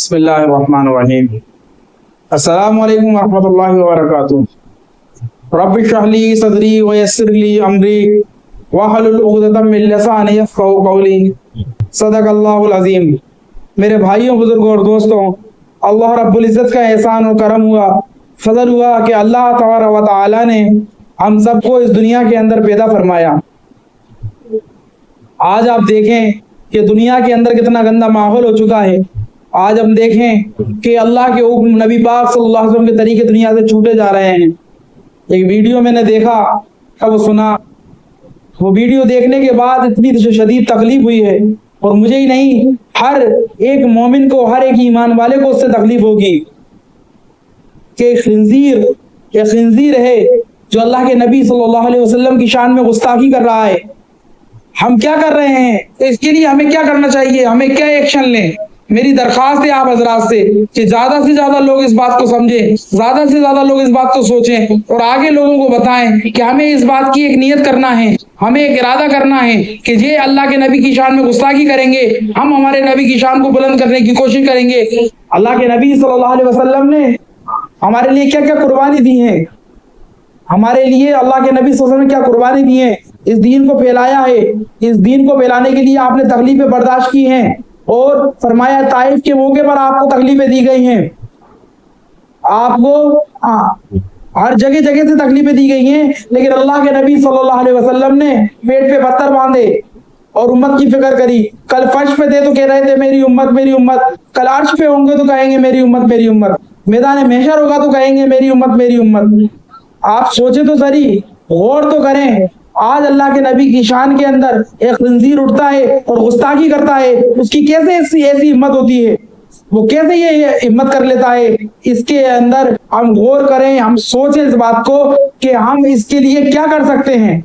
बिस्मिल्लाहिर्रहमानिर्रहीम। अस्सलामु अलैकुम वरहमतुल्लाहि वबरकातुहू। रब्बि इश्रह ली सदरी व यस्सिर ली अमरी वहलुल उक़दतम मिन लिसानी यफ़क़हू क़ौली। सदक़ल्लाहुल अज़ीम। मेरे भाइयों, बुजुर्गों और दोस्तों, अल्लाह रब्बुल इज़्ज़त का एहसान और करम हुआ, फजल हुआ कि अल्लाह तबारक व तआला ने हम सबको इस दुनिया के अंदर पैदा फरमाया। आज आप देखें कि दुनिया के अंदर कितना गंदा माहौल हो चुका है। आज हम देखें कि अल्लाह के हुक्म नबी पाक सल्लल्लाहु अलैहि वसल्लम के तरीके दुनिया से छूटे जा रहे हैं। एक वीडियो मैंने देखा, वो सुना, वो वीडियो देखने के बाद इतनी शदीद तकलीफ हुई है, और मुझे ही नहीं, हर एक मोमिन को, हर एक ईमान वाले को उससे तकलीफ होगी कि खिंजीर है जो अल्लाह के नबी सल्लल्लाहु अलैहि वसल्लम की शान में गुस्ताखी कर रहा है। हम क्या कर रहे हैं? तो इसके लिए हमें क्या करना चाहिए? हमें क्या एक्शन लें? मेरी दरख्वास्त है आप हजरात से कि ज्यादा से ज्यादा लोग इस बात को समझें, ज्यादा से ज्यादा लोग इस बात को सोचें और आगे लोगों को बताएं कि हमें इस बात की एक नियत करना है, हमें एक इरादा करना है कि ये अल्लाह के नबी की शान में गुस्ताखी करेंगे, हम हमारे नबी की शान को बुलंद करने की कोशिश करेंगे। अल्लाह के नबी सल्लल्लाहु अलैहि वसल्लम ने हमारे लिए क्या क्या कुर्बानी दी है, हमारे लिए अल्लाह के नबी सल्लल्लाहु अलैहि वसल्लम ने क्या कुर्बानी दी है, इस दीन को फैलाया है। इस दीन को फैलाने के लिए आपने तकलीफें बर्दाश्त की हैं, और फरमाया ताइफ के मौके पर आपको तकलीफें दी गई हैं, आपको हर जगह जगह से तकलीफें दी गई हैं, लेकिन अल्लाह के नबी सल्लल्लाहु अलैहि वसल्लम ने पेट पे पत्थर बांधे और उम्मत की फिक्र करी। कल फर्श पे थे तो कह रहे थे मेरी उम्मत मेरी उम्मत, कल अर्श पे होंगे तो कहेंगे मेरी उम्मत मेरी उम्मत, मैदान महशर होगा तो कहेंगे मेरी उम्मत मेरी उम्मत। आप सोचे तो सही, गौर तो करें। आज अल्लाह के नबी की शान के अंदर एक खिंजीर उठता है और गुस्ताखी करता है, उसकी कैसे ऐसी हिम्मत होती है, वो कैसे ये हिम्मत कर लेता है? इसके अंदर हम गौर करें, हम सोचें इस बात को कि हम इसके लिए क्या कर सकते हैं।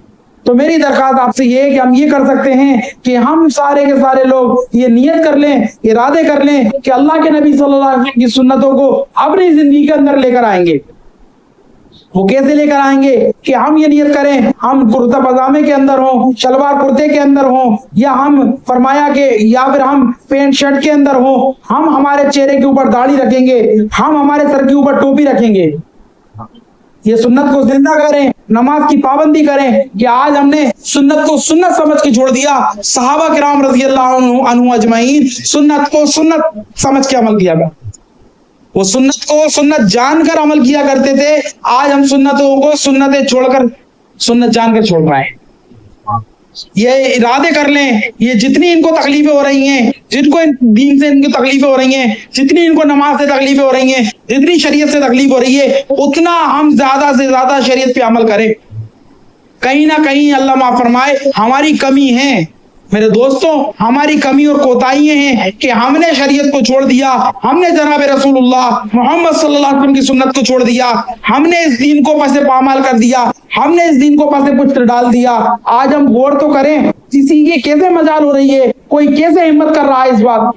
तो मेरी दरख्वास्त आपसे ये है कि हम ये कर सकते हैं कि हम सारे के सारे लोग ये नियत कर लें, इरादे कर लें कि अल्लाह के नबी सल्लल्लाहु अलैहि वसल्लम की सुन्नतों को अपनी जिंदगी के अंदर लेकर आएंगे। वो कैसे लेकर आएंगे कि हम ये नियत करें, हम कुर्ता पजामे के अंदर हो, शलवार कुर्ते के अंदर हो, या हम फरमाया कि या फिर हम पैंट शर्ट के अंदर हो, हम हमारे चेहरे के ऊपर दाढ़ी रखेंगे, हम हमारे सर के ऊपर टोपी रखेंगे, ये सुन्नत को जिंदा करें, नमाज की पाबंदी करें कि आज हमने सुन्नत को सुन्नत समझ के छोड़ दिया। सहाबा किराम रज़ियल्लाहु अन्हुम अजमईन सुन्नत को सुन्नत समझ के अमल किया गया, वो सुन्नत को सुन्नत जानकर अमल किया करते थे। आज हम सुन्नतों को सुन्नतें छोड़कर सुन्नत जानकर छोड़ रहे हैं। ये इरादे कर लें, ये जितनी इनको तकलीफें हो रही हैं, जिनको दीन से इनकी तकलीफें हो रही हैं, जितनी इनको नमाज से तकलीफें हो रही हैं, जितनी शरीयत से तकलीफ हो रही है, उतना हम ज्यादा से ज्यादा शरीयत पे अमल करें। कहीं ना कहीं अल्लाह माफ फरमाए हमारी कमी है मेरे दोस्तों, हमारी कमी और कोताहियां हैं कि हमने शरीयत को छोड़ दिया, हमने जनाब रसूलुल्लाह मोहम्मद सल्लल्लाहु अलैहि वसल्लम की सुन्नत को छोड़ दिया, हमने इस दीन को पसे पामाल कर दिया, हमने इस दीन को पसे पुष्ट डाल दिया। आज हम गौर तो करें, किसी की कैसे मजाल हो रही है, कोई कैसे हिम्मत कर रहा है इस बात,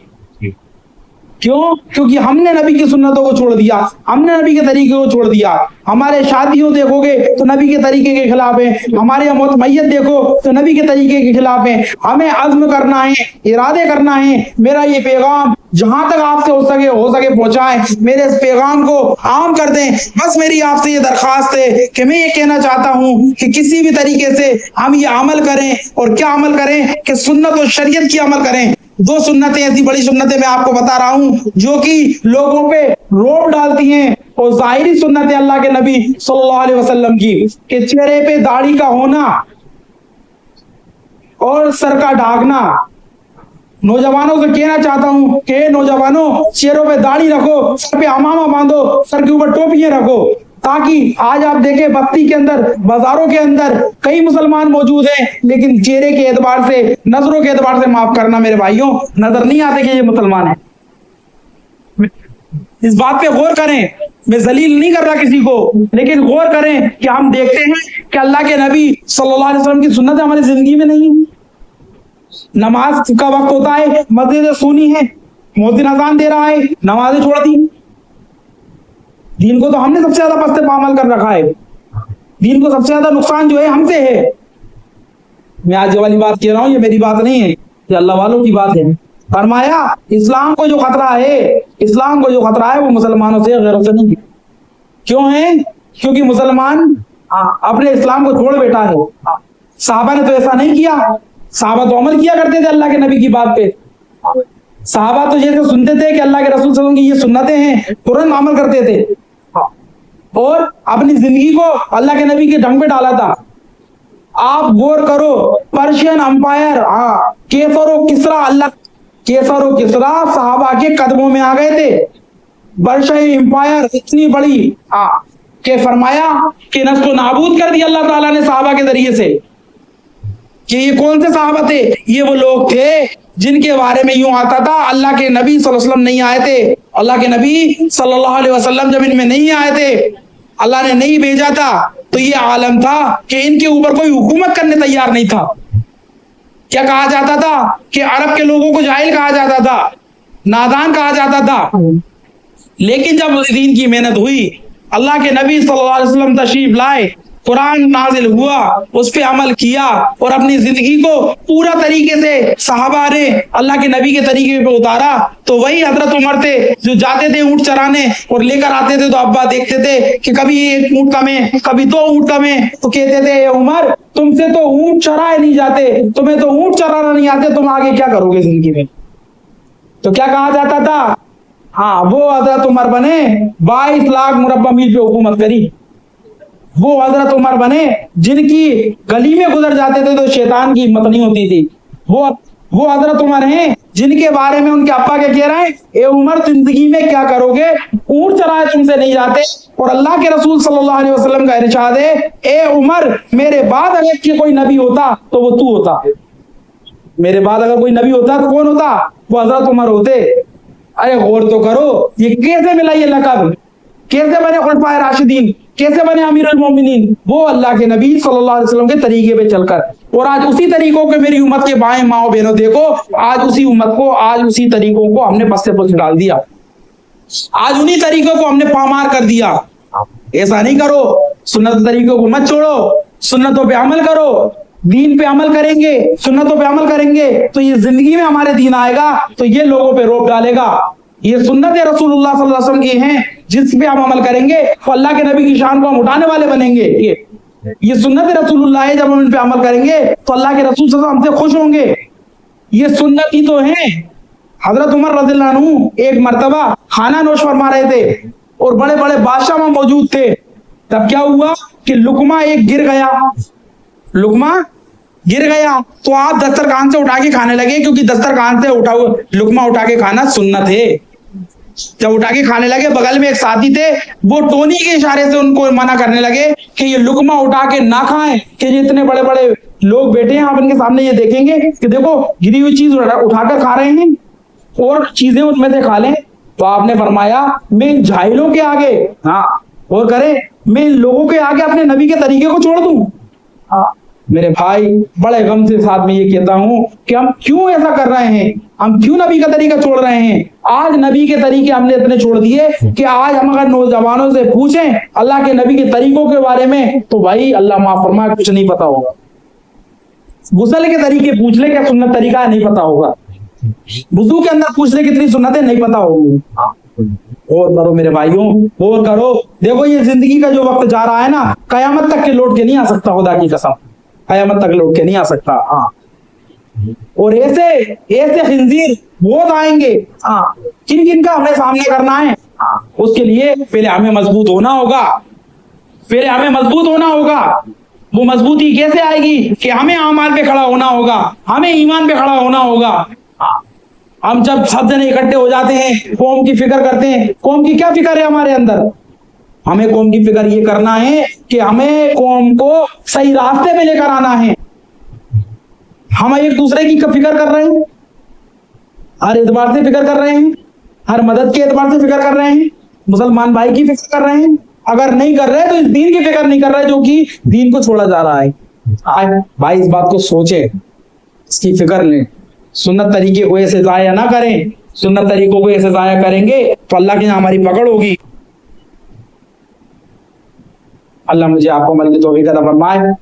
क्यों? क्योंकि हमने नबी की सुन्नतों को छोड़ दिया, हमने नबी के तरीके को छोड़ दिया। हमारे शादियों देखोगे तो नबी के तरीके के खिलाफ है, हमारे यहाँ मैयत देखो तो नबी के तरीके के खिलाफ है। हमें अज़्म करना है, इरादे करना है, मेरा ये पैगाम जहां तक आपसे हो सके पहुंचाएं, मेरे इस पैगाम को आम कर दें। बस मेरी आपसे ये दरख्वास्त है कि मैं ये कहना चाहता हूं कि किसी भी तरीके से हम ये अमल करें, और क्या अमल करें कि सुन्नत और शरीयत की अमल करें। दो सुन्नतें, ऐसी बड़ी सुन्नतें मैं आपको बता रहा हूं जो कि लोगों पे रोब डालती हैं, और जाहिरी सुन्नत है अल्लाह के नबी सल्लल्लाहु अलैहि वसल्लम की कि चेहरे पे दाढ़ी का होना और सर का ढाकना। नौजवानों से कहना चाहता हूं कि नौजवानों, चेहरों पे दाढ़ी रखो, सर पे अमामा बांधो, सर के ऊपर टोपियां रखो, ताकि आज आप देखें बस्ती के अंदर, बाजारों के अंदर कई मुसलमान मौजूद हैं, लेकिन चेहरे के एतबार से, नजरों के एतबार से, माफ करना मेरे भाइयों, नजर नहीं आते कि ये मुसलमान है। इस बात पे गौर करें। मैं जलील नहीं कर रहा किसी को, लेकिन गौर करें कि हम देखते हैं कि अल्लाह के नबी सल्लल्लाहु अलैहि वसल्लम की सुन्नत हमारी जिंदगी में नहीं है। नमाज का वक्त होता है, मस्जिद सुनी है, मुअज्जिन अज़ान दे रहा है, नमाजें छोड़ दी। दीन को तो हमने सबसे ज्यादा पस्ते पामल कर रखा है, दीन को सबसे ज्यादा नुकसान जो है हमसे है। मैं आज वाली बात कह रहा हूँ, ये मेरी बात नहीं है, ये अल्लाह वालों की बात है। फरमाया इस्लाम को जो खतरा है, इस्लाम को जो खतरा है वो मुसलमानों से गैरों से नहीं। क्यों है? क्योंकि मुसलमान अपने इस्लाम को छोड़ बैठा है। साहबा ने तो ऐसा नहीं किया, साहबा तो अमल किया करते थे अल्लाह के नबी की बात पे। साहबा तो जैसे सुनते थे कि अल्लाह के रसूल सल्लल्लाहु अलैहि वसल्लम की ये सुन्नतें हैं, तुरंत अमल करते थे और अपनी जिंदगी को अल्लाह के नबी के ढंग पे डाला था। आप गौर करो, पर्शियन अंपायर, केसर और किसरा, अल्लाह केसर और किसरा साहबा के कदमों में आ गए थे। पर्शियन अंपायर इतनी बड़ी के फरमाया कि नस्ल नाबूद कर दिया अल्लाह ताला ने साहबा के जरिए से। कि ये कौन से साहबा थे? ये वो लोग थे जिनके बारे में यूं आता था अल्लाह के नबी सल्लल्लाहु अलैहि वसल्लम नहीं आए थे, अल्लाह के नबी सल्लल्लाहु अलैहि वसल्लम जब इनमें नहीं आए थे, अल्लाह ने नहीं भेजा था, तो ये आलम था कि इनके ऊपर कोई हुकूमत करने तैयार नहीं था। क्या कहा जाता था? कि अरब के लोगों को जाहिल कहा जाता था, नादान कहा जाता था। लेकिन जब दीन की मेहनत हुई, अल्लाह के नबी सल्लल्लाहु अलैहि वसल्लम तशरीफ लाए, कुरान नाजिल हुआ, उस पे अमल किया और अपनी जिंदगी को पूरा तरीके से साहबा ने अल्लाह के नबी के तरीके पे उतारा, तो वही हजरत उमर थे जो जाते थे ऊंट चराने और लेकर आते थे, तो अब्बा देखते थे कि कभी एक ऊंट कम है, कभी दो ऊंट कम है, तो कहते थे उमर तुमसे तो ऊंट चराए नहीं जाते, तुम्हें तो ऊंट चराना नहीं आते, तुम आगे क्या करोगे जिंदगी में? तो क्या कहा जाता था? वो हजरत उमर बने 22 लाख मुरब्बा मील पे हुकूमत करी। वो हजरत उमर बने जिनकी गली में गुजर जाते थे तो शैतान की हिम्मत नहीं होती थी। वो हजरत उमर हैं जिनके बारे में उनके अब्बा क्या कह रहे हैं, ए उमर जिंदगी में क्या करोगे, ऊंट चराए तुमसे नहीं जाते। और अल्लाह के रसूल सल्लल्लाहु अलैहि वसल्लम का इरशाद है, ए उमर मेरे बाद अगर कि कोई नबी होता तो वो तू होता। मेरे बाद अगर कोई नबी होता तो कौन होता? वो हजरत उमर होते। अरे गौर तो करो, ये कैसे मिला ये लक़ब? कैसे बने खुलफाए राशिदीन? कैसे बने अमीरुल मोमिनीन? वो अल्लाह के नबी सल्लल्लाहु अलैहि वसल्लम के तरीके पे चलकर। और आज उसी तरीकों के मेरी उम्मत के बाएं माओ बहनों देखो, आज उसी उम्मत को, आज उसी तरीकों को हमने पस्ते पुस्त डाल दिया, आज उन्हीं तरीकों को हमने पामार कर दिया। ऐसा नहीं करो, सुन्नत तरीकों को मत छोड़ो, सुन्नतों पे अमल करो। दीन पे अमल करेंगे, सुन्नतों पे अमल करेंगे तो ये जिंदगी में हमारे दीन आएगा, तो ये लोगों पे रोक डालेगा। ये सुन्नत रसूलुल्लाह सल्लल्लाहु अलैहि वसल्लम की हैं, जिस पे हम अमल करेंगे तो अल्लाह के नबी की शान को हम उठाने वाले बनेंगे। ये सुन्नत रसूलुल्लाह है, जब हम इन पे अमल करेंगे तो अल्लाह के रसूल सल्लल्लाहु अलैहि वसल्लम हमसे खुश होंगे। ये सुन्नत ही तो है। हजरत उमर रज़ियल्लाहु अन्हु एक मर्तबा खाना नोश फरमा रहे थे और बड़े बड़े बादशाह वहां मौजूद थे। तब क्या हुआ कि लुकमा एक गिर गया, लुकमा गिर गया, तो आप दस्तरखान से उठा के खाने लगे, क्योंकि दस्तरखान से उठा लुकमा उठा के खाना सुन्नत है। जब उठा के खाने लगे, बगल में एक साथी थे, वो टोनी के इशारे से उनको मना करने लगे कि ये लुकमा उठा के ना खाएं, कि जितने बड़े बड़े लोग बैठे हैं आप इनके सामने ये देखेंगे कि देखो गिरी हुई चीज उठाकर खा रहे हैं और चीजें उनमें से खा लें। तो आपने फरमाया मैं जाहिलों के आगे, और करे मैं लोगों के आगे अपने नबी के तरीके को छोड़ दूं? मेरे भाई, बड़े गम से साथ में ये कहता हूं कि हम क्यों ऐसा कर रहे हैं, हम क्यों नबी का तरीका छोड़ रहे हैं। आज नबी के तरीके हमने इतने छोड़ दिए कि आज हम अगर नौजवानों से पूछें अल्लाह के नबी के तरीकों के बारे में, तो भाई अल्लाह माफ फरमाए कुछ नहीं पता होगा। गुस्ल के तरीके पूछ ले, क्या सुन्नत तरीका नहीं पता होगा। वुजू के अंदर पूछ ले, कितनी सुन्नतें नहीं पता होगी। और करो मेरे भाइयों, और करो। देखो ये जिंदगी का जो वक्त जा रहा है ना, कयामत तक के लौट के नहीं आ सकता, खुदा की कसम, कयामत तक लौट के नहीं आ सकता। और ऐसे ऐसे खिंजीर बहुत आएंगे, किन किन का हमें सामना करना है। उसके लिए पहले हमें मजबूत होना होगा, पहले हमें मजबूत होना होगा। वो मजबूती कैसे आएगी? कि हमें आमाल पे खड़ा होना होगा, हमें ईमान पे खड़ा होना होगा। हम जब सब जने इकट्ठे हो जाते हैं, कौम की फिक्र करते हैं। कौम की क्या फिक्र है हमारे अंदर? हमें कौम की फिक्र ये करना है कि हमें कौम को सही रास्ते पे लेकर आना है। हम एक दूसरे की फिक्र कर रहे हैं, हर एतबार से फिक्र कर रहे हैं, हर मदद के एतबार से फिक्र कर रहे हैं, मुसलमान भाई की फिक्र कर रहे हैं। अगर नहीं कर रहे तो इस दीन की फिक्र नहीं कर रहे, जो कि दीन को छोड़ा जा रहा है। भाई इस बात को सोचे, इसकी फिक्र लें। सुन्नत तरीके को ऐसे जाया ना करें, सुन्नत तरीकों को ऐसे जाया करेंगे तो अल्लाह के यहाँ हमारी पकड़ होगी। अल्लाह मुझे आपको अमल की तौफीक अता फरमाए।